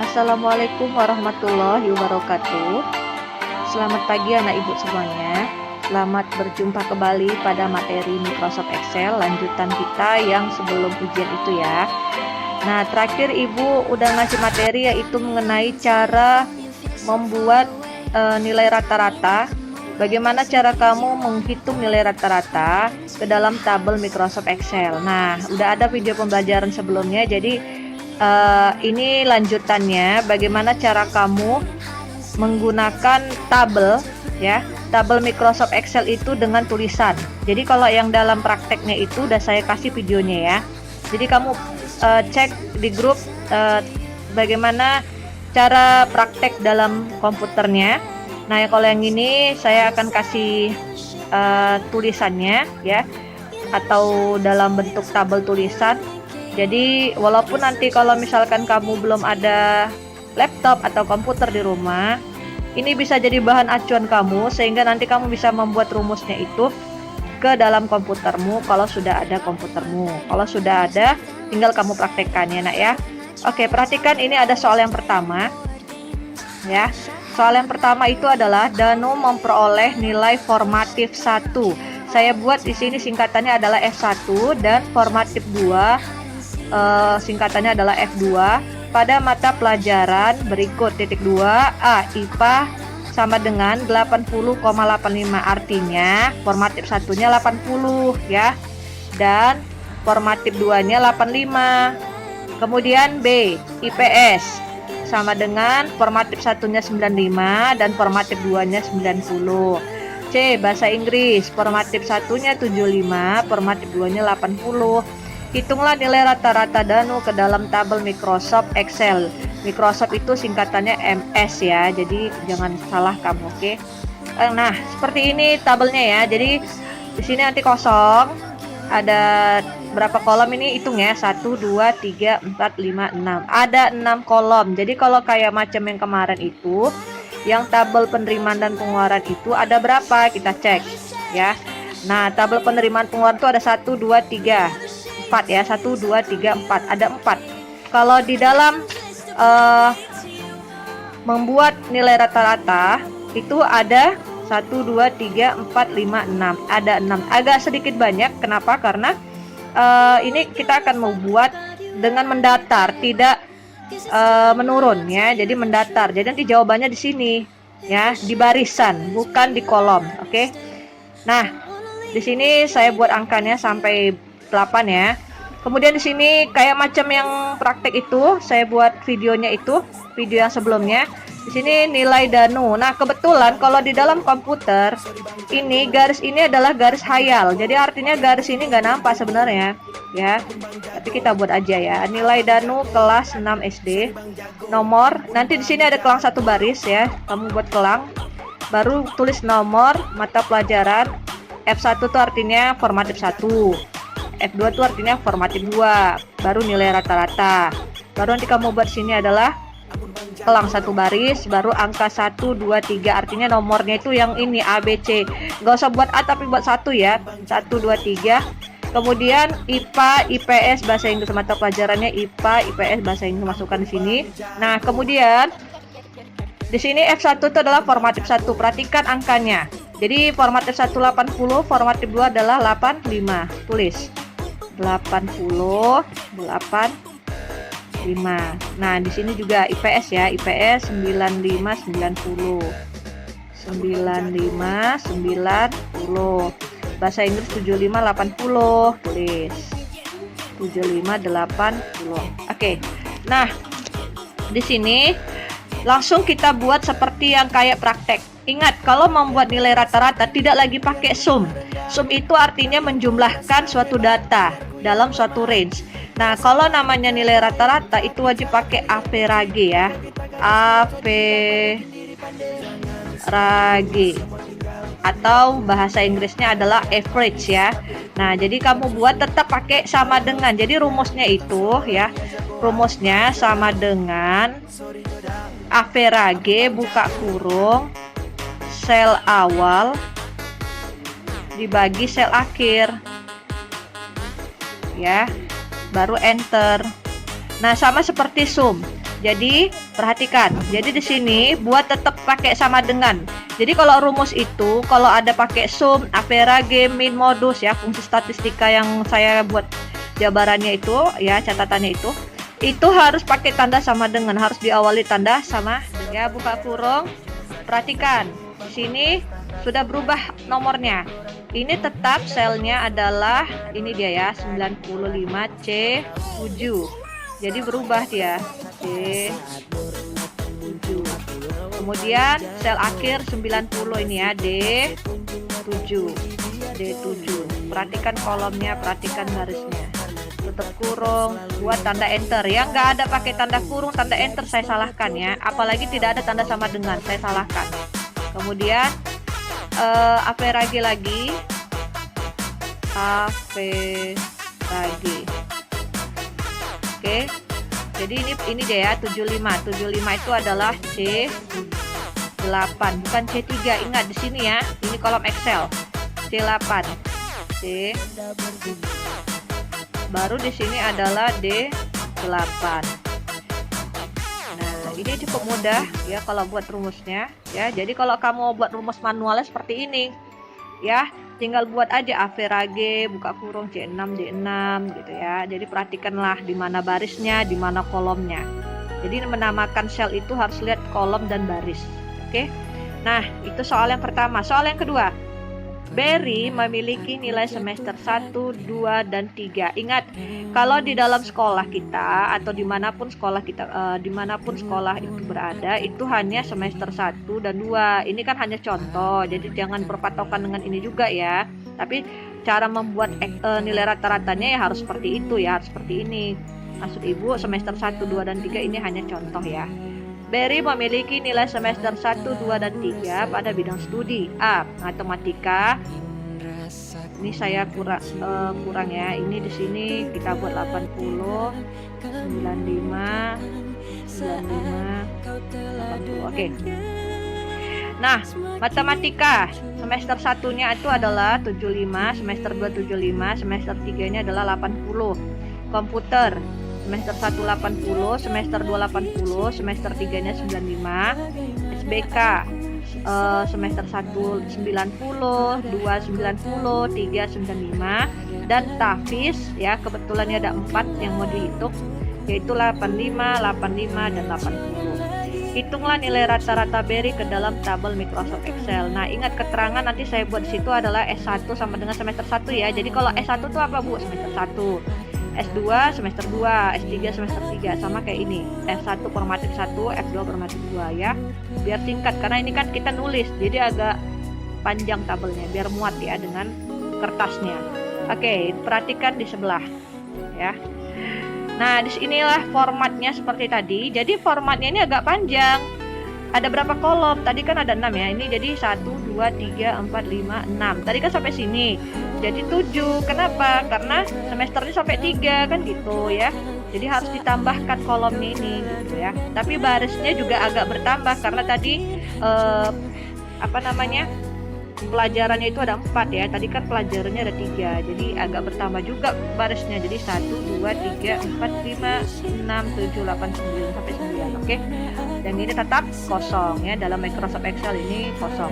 Assalamualaikum warahmatullahi wabarakatuh. Selamat pagi anak ibu semuanya. Selamat berjumpa kembali pada materi Microsoft Excel lanjutan kita yang sebelum ujian itu ya. Nah, terakhir ibu udah ngasih materi yaitu mengenai cara membuat nilai rata-rata. Bagaimana cara kamu menghitung nilai rata-rata ke dalam tabel Microsoft Excel. Nah, udah ada video pembelajaran sebelumnya, jadi ini lanjutannya bagaimana cara kamu menggunakan tabel ya, tabel Microsoft Excel itu dengan tulisan. Jadi kalau yang dalam prakteknya itu udah saya kasih videonya ya. Jadi kamu cek di grup bagaimana cara praktek dalam komputernya. Nah, kalau yang ini saya akan kasih tulisannya ya, atau dalam bentuk tabel tulisan. Jadi walaupun nanti kalau misalkan kamu belum ada laptop atau komputer di rumah, ini bisa jadi bahan acuan kamu sehingga nanti kamu bisa membuat rumusnya itu ke dalam komputermu kalau sudah ada komputermu. Kalau sudah ada, tinggal kamu praktekkan ya nak ya. Oke, perhatikan ini ada soal yang pertama ya. Soal yang pertama itu adalah Danu memperoleh nilai formatif 1. Saya buat di sini singkatannya adalah F1 dan formatif 2 singkatannya adalah F2 pada mata pelajaran berikut. Titik 2 A. IPA sama dengan 80,85, artinya formatif satunya 80 ya, dan formatif 2 nya 85. Kemudian B. IPS sama dengan formatif satunya 95 dan formatif 2 nya 90. C. Bahasa Inggris, formatif satunya 75, formatif 2 nya 80. Hitunglah nilai rata-rata Danu ke dalam tabel Microsoft Excel. Microsoft itu singkatannya MS ya, jadi jangan salah kamu, oke? Nah, seperti ini tabelnya ya. Jadi di sini nanti kosong. Ada berapa kolom ini? Hitung ya. 1 2 3 4 5 6. Ada 6 kolom. Jadi kalau kayak macam yang kemarin itu, yang tabel penerimaan dan pengeluaran itu ada berapa? Kita cek ya. Nah, tabel penerimaan pengeluaran itu ada 1 2 3 4 ya, 1 2 3 4, ada 4. Kalau di dalam membuat nilai rata-rata itu ada 1 2 3 4 5 6, ada 6, agak sedikit banyak. Kenapa? Karena ini kita akan membuat dengan mendatar, tidak menurun ya, jadi mendatar. Jadi nanti jawabannya di sini ya, di barisan bukan di kolom. Oke. Nah, di sini saya buat angkanya sampai 8 ya. Kemudian di sini kayak macam yang praktek itu, saya buat videonya itu, video yang sebelumnya. Di sini nilai Danu. Nah, kebetulan kalau di dalam komputer ini garis ini adalah garis hayal. Jadi artinya garis ini nggak nampak sebenarnya ya. Tapi kita buat aja ya. Nilai Danu kelas 6 SD. Nomor, nanti di sini ada kelang satu baris ya. Kamu buat kelang, baru tulis nomor mata pelajaran. F1 itu artinya formatif 1. F2 itu artinya formatif 2, baru nilai rata-rata. Baru nanti kamu buat sini adalah kelang satu baris, baru angka 1 2 3, artinya nomornya itu yang ini A B C. Nggak usah buat A tapi buat 1 ya. 1 2 3. Kemudian IPA, IPS, bahasa Inggris mata pelajarannya IPA, IPS, bahasa Inggris masukkan di sini. Nah, kemudian di sini F1 itu adalah formatif 1. Perhatikan angkanya. Jadi formatif 1 80, formatif 2 adalah 85. Tulis 80 85. Nah, di sini juga IPS ya, IPS 95 90. 95 90. Bahasa Inggris 75 80. Tulis 75 80. Oke. Nah, di sini langsung kita buat seperti yang kayak praktek. Ingat, kalau membuat nilai rata-rata tidak lagi pakai sum. Sum itu artinya menjumlahkan suatu data dalam suatu range. Nah, kalau namanya nilai rata-rata itu wajib pakai average ya. Average. Atau bahasa Inggrisnya adalah average ya. Nah, jadi kamu buat tetap pakai sama dengan. Jadi rumusnya itu ya. Rumusnya sama dengan average buka kurung sel awal dibagi sel akhir ya, baru enter. Nah, sama seperti sum. Jadi perhatikan. Jadi di sini buat tetap pakai sama dengan. Jadi kalau rumus itu kalau ada pakai sum, average, min, modus ya, fungsi statistika yang saya buat jabarannya itu ya, catatannya itu harus pakai tanda sama dengan, harus diawali tanda sama ya, buka kurung. Perhatikan. Di sini sudah berubah nomornya. Ini tetap selnya adalah ini dia ya, 95C7. Jadi berubah dia D7. Kemudian sel akhir 90 ini ya, D7. Perhatikan kolomnya, perhatikan barisnya. Tutup kurung, buat tanda enter. Yang nggak ada pakai tanda kurung, tanda enter saya salahkan ya. Apalagi tidak ada tanda sama dengan, saya salahkan. Kemudian average lagi. Oke. Jadi ini dia ya, 75. 75 itu adalah C8, bukan C3. Ingat di sini ya. Ini kolom Excel. C8. C. Baru di sini adalah D8. Nah, ini cukup mudah ya kalau buat rumusnya ya. Jadi kalau kamu buat rumus manualnya seperti ini ya, tinggal buat aja average, buka kurung C6 D6 gitu ya. Jadi perhatikanlah di mana barisnya, di mana kolomnya. Jadi menamakan sel itu harus lihat kolom dan baris. Oke. Nah, itu soal yang pertama. Soal yang kedua. Berry memiliki nilai semester 1, 2, dan 3. Ingat, kalau di dalam sekolah kita atau dimanapun sekolah kita, dimanapun sekolah itu berada, itu hanya semester 1 dan 2. Ini kan hanya contoh, jadi jangan berpatokan dengan ini juga ya. Tapi cara membuat nilai rata-ratanya ya harus seperti itu ya, harus seperti ini. Maksud ibu semester 1, 2, dan 3 ini hanya contoh ya. Berry memiliki nilai semester 1, 2, dan 3 pada bidang studi A. Matematika. Ini saya kurang ya. Ini di sini kita buat 80, 95, 80. Oke. Nah, matematika semester 1-nya itu adalah 75, semester 2 75, semester 3-nya adalah 80. Komputer semester 1 80, semester 2 80, semester 3-nya 95. SBK semester 1 90, 2 90, 3 95, dan Tafis ya, kebetulan ada 4 yang mau dihitung, yaitu 85, 85, dan 80. Hitunglah nilai rata-rata Berry ke dalam tabel Microsoft Excel. Nah, ingat keterangan nanti saya buat di situ adalah S1 sama dengan semester 1 ya. Jadi kalau S1 itu apa, Bu? Semester 1. S2 semester 2, S3 semester 3, sama kayak ini. S1 formatik 1, F2 formatik 2 ya. Biar singkat karena ini kan kita nulis, jadi agak panjang tabelnya biar muat ya dengan kertasnya. Oke, perhatikan di sebelah ya. Nah, disinilah formatnya seperti tadi. Jadi formatnya ini agak panjang. Ada berapa kolom? Tadi kan ada 6 ya. Ini jadi 1, 2, 3, 4, 5, 6. Tadi kan sampai sini. Jadi 7. Kenapa? Karena semesternya sampai 3 kan gitu ya. Jadi harus ditambahkan kolomnya ini gitu ya. Tapi barisnya juga agak bertambah karena tadi pelajarannya itu ada 4 ya. Tadi kan pelajarannya ada 3. Jadi agak bertambah juga barisnya. Jadi 1, 2, 3, 4, 5, 6, 7, 8, 9 sampai 9. Oke. Dan ini tetap kosong ya, dalam Microsoft Excel ini kosong.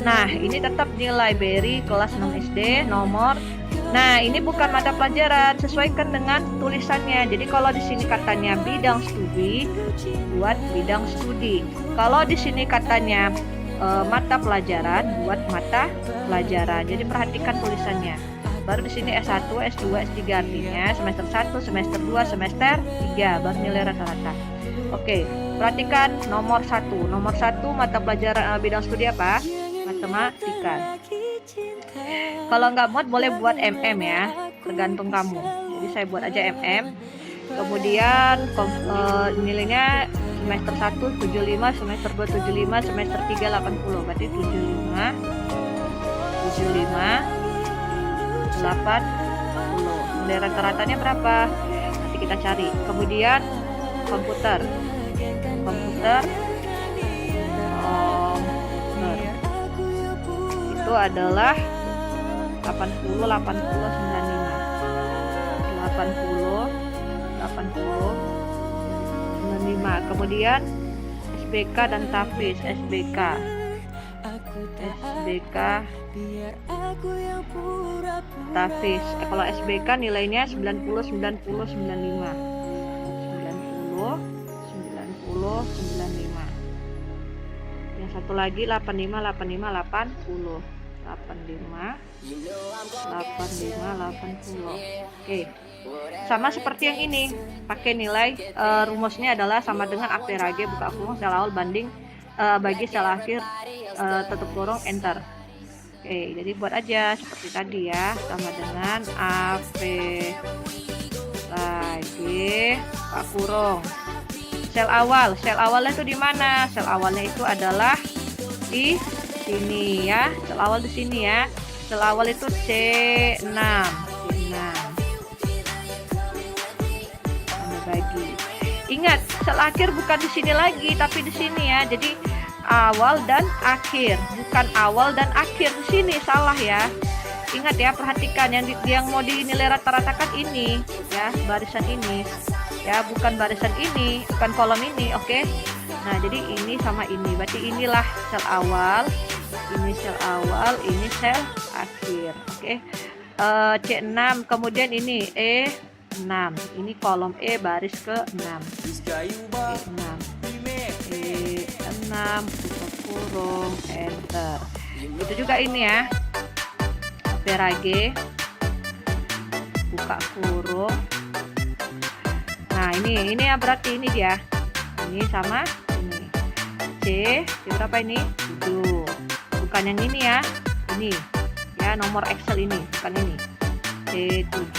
Nah, ini tetap nilai Berry kelas 6 SD nomor. Nah, ini bukan mata pelajaran, sesuaikan dengan tulisannya. Jadi kalau di sini katanya bidang studi, buat bidang studi. Kalau di sini katanya mata pelajaran, buat mata pelajaran. Jadi perhatikan tulisannya. Baru di sini S1, S2, S3 artinya semester 1, semester 2, semester 3 baru nilai rata-rata. Oke, perhatikan nomor 1. Nomor 1 mata pelajaran bidang studi apa? Matematika. Kalau nggak muat boleh buat MM ya, tergantung kamu. Jadi saya buat aja MM. Kemudian nilainya semester 1 75, semester 2 75, semester 3 80. Berarti 75, 80. Nilai rata-ratanya berapa? Nanti kita cari. Kemudian komputer itu adalah 80, 80, 95, 80, 80, 95, 65. Kemudian SBK dan Tafis. SBK Tafis. Kalau SBK nilainya 90, 90, 95. 90, 90, 95. Yang satu lagi 85, 85, 80. 85, 85, 80. Oke. Sama seperti yang ini, pakai nilai rumusnya adalah sama dengan akte rage buka kurung sel awal banding bagi sel akhir tutup kurung enter. Oke, jadi buat aja seperti tadi ya, sama dengan AP rage buka kurung sel awal. Sel awalnya itu di mana? Sel awalnya itu adalah di sini ya. Sel awal di sini ya. Sel awal itu C6. Bagi. Ingat, sel akhir bukan di sini lagi, tapi di sini ya. Jadi awal dan akhir, bukan awal dan akhir di sini, salah ya. Ingat ya, perhatikan yang mau dinilai rata-ratakan ini ya, barisan ini ya, bukan barisan ini, bukan kolom ini, oke? Nah, jadi ini sama ini, berarti inilah sel awal, ini sel awal, ini sel akhir, oke? C6, kemudian ini E6, ini kolom E baris ke-6, E6, E6, tutup kurung, enter. Itu juga ini ya, rage, buka kurung. Nah, ini ya, berarti ini dia, ini sama ini. C berapa ini? 7. Bukan yang ini ya, ini ya, nomor Excel ini, bukan ini. C7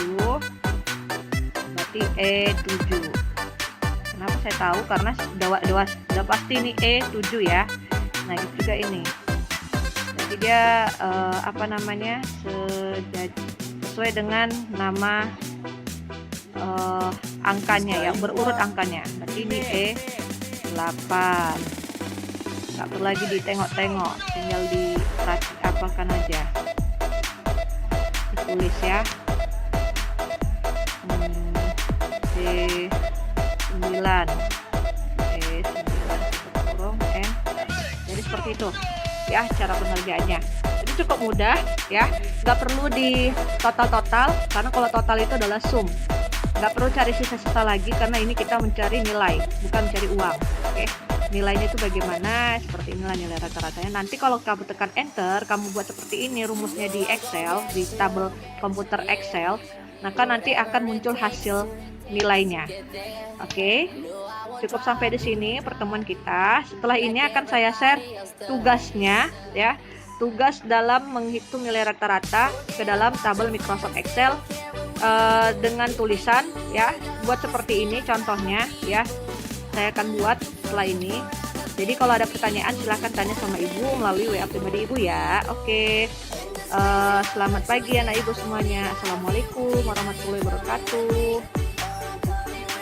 berarti E7. Kenapa saya tahu? Karena udah pasti ini E7 ya. Nah, itu juga ini. Jadi dia apa namanya? Sesuai dengan nama angkanya ya, berurut angkanya. Berarti ini E8. Nggak perlu lagi ditengok-tengok, tinggal apakan aja, ditulis ya. C9 kurung N. Jadi seperti itu ya cara pengerjaannya. Jadi cukup mudah ya, nggak perlu di total karena kalau total itu adalah sum. Nggak perlu cari sisa-sisa lagi karena ini kita mencari nilai, bukan mencari uang. Oke, nilainya itu bagaimana? Seperti inilah nilai rata-ratanya. Nanti kalau kamu tekan enter, kamu buat seperti ini rumusnya di Excel, di tabel komputer Excel, maka nanti akan muncul hasil nilainya. Oke, cukup sampai di sini pertemuan kita. Setelah ini akan saya share tugasnya ya, tugas dalam menghitung nilai rata-rata ke dalam tabel Microsoft Excel dengan tulisan ya. Buat seperti ini contohnya ya, saya akan buat setelah ini. Jadi kalau ada pertanyaan silahkan tanya sama ibu melalui WA pribadi ibu ya. Oke, selamat pagi anak ibu semuanya. Assalamualaikum warahmatullahi wabarakatuh.